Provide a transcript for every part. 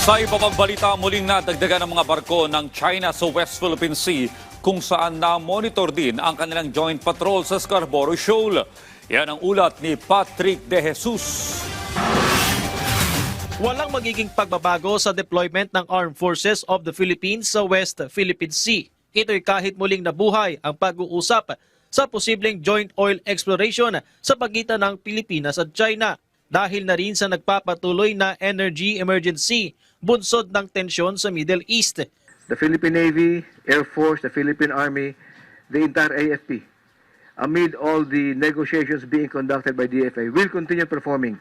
Sa iba pang balita, muling nadagdagan ng mga barko ng China sa West Philippine Sea kung saan na-monitor din ang kanilang joint patrol sa Scarborough Shoal. Yan ang ulat ni Patrick De Jesus. Walang magiging pagbabago sa deployment ng Armed Forces of the Philippines sa West Philippine Sea. Ito'y kahit muling nabuhay ang pag-uusap sa posibleng joint oil exploration sa pagitan ng Pilipinas at China. Dahil na rin sa nagpapatuloy na energy emergency, bunsod ng tensyon sa Middle East. The Philippine Navy, Air Force, the Philippine Army, the entire AFP, amid all the negotiations being conducted by DFA, will continue performing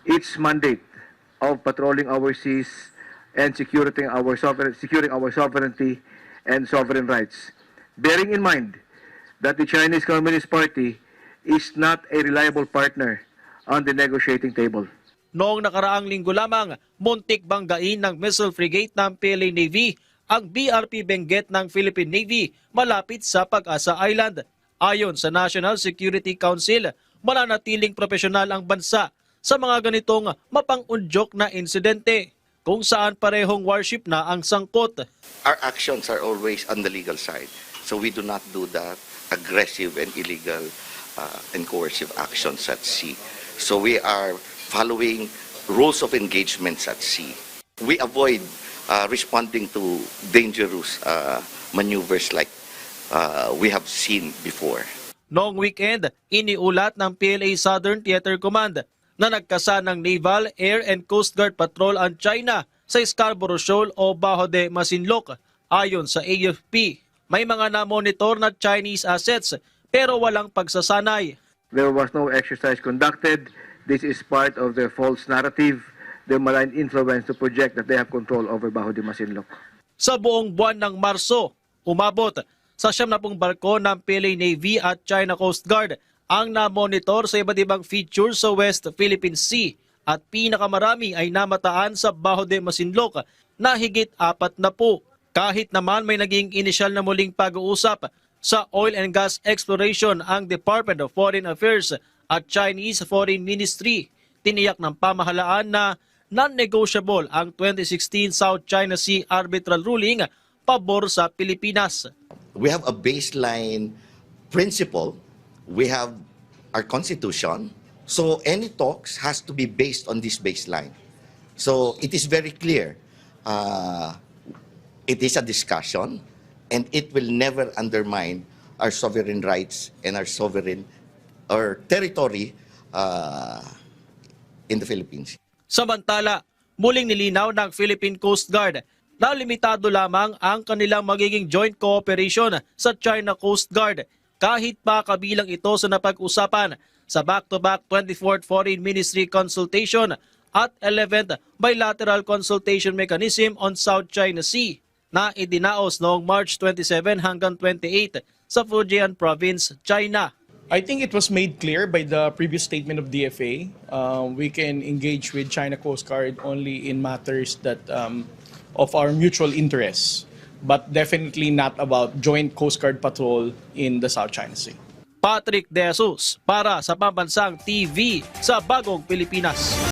its mandate of patrolling our seas and securing our sovereignty and sovereign rights. Bearing in mind that the Chinese Communist Party is not a reliable partner on the negotiating table. Noong nakaraang linggo lamang, muntik banggain ng missile frigate ng PLA Navy ang BRP Benguet ng Philippine Navy malapit sa Pag-asa Island. Ayon sa National Security Council, mananatiling profesional ang bansa sa mga ganitong mapang-udyok na insidente kung saan parehong warship na ang sangkot. Our actions are always on the legal side. So we do not do that aggressive and illegal and coercive actions at sea. So we are following rules of engagements at sea. We avoid responding to dangerous maneuvers like we have seen before. Noong weekend, iniulat ng PLA Southern Theater Command na nagkasa ng Naval, Air and Coast Guard Patrol ang China sa Scarborough Shoal o Bajo de Masinloc. Ayon sa AFP, may mga na-monitor na Chinese assets pero walang pagsasanay. There was no exercise conducted. This is part of their false narrative, their malign influence to project that they have control over Bajo de Masinloc. Sa buong buwan ng Marso, umabot sa 70 barko ng PLA Navy at China Coast Guard ang na-monitor sa iba't ibang features sa West Philippine Sea at pinakamarami ay namataan sa Bajo de Masinloc na higit 40. Kahit naman may naging inisyal na muling pag-uusap sa oil and gas exploration ang Department of Foreign Affairs at Chinese Foreign Ministry, tiniyak ng pamahalaan na non-negotiable ang 2016 South China Sea arbitral ruling pabor sa Pilipinas. We have a baseline principle. We have our constitution. So any talks has to be based on this baseline. So it is very clear. It is a discussion and it will never undermine our sovereign rights and our sovereign or territory in the Philippines. Samantala, muling nilinaw ng Philippine Coast Guard na limitado lamang ang kanilang magiging joint cooperation sa China Coast Guard kahit pa kabilang ito sa napag-usapan sa back-to-back 24th Foreign Ministry consultation at 11th Bilateral Consultation Mechanism on South China Sea na idinaos noong March 27 hanggang 28 sa Fujian Province, China. I think it was made clear by the previous statement of DFA. We can engage with China Coast Guard only in matters that of our mutual interests, but definitely not about joint Coast Guard patrol in the South China Sea. Patrick De Jesus para sa Pambansang TV sa Bagong Pilipinas.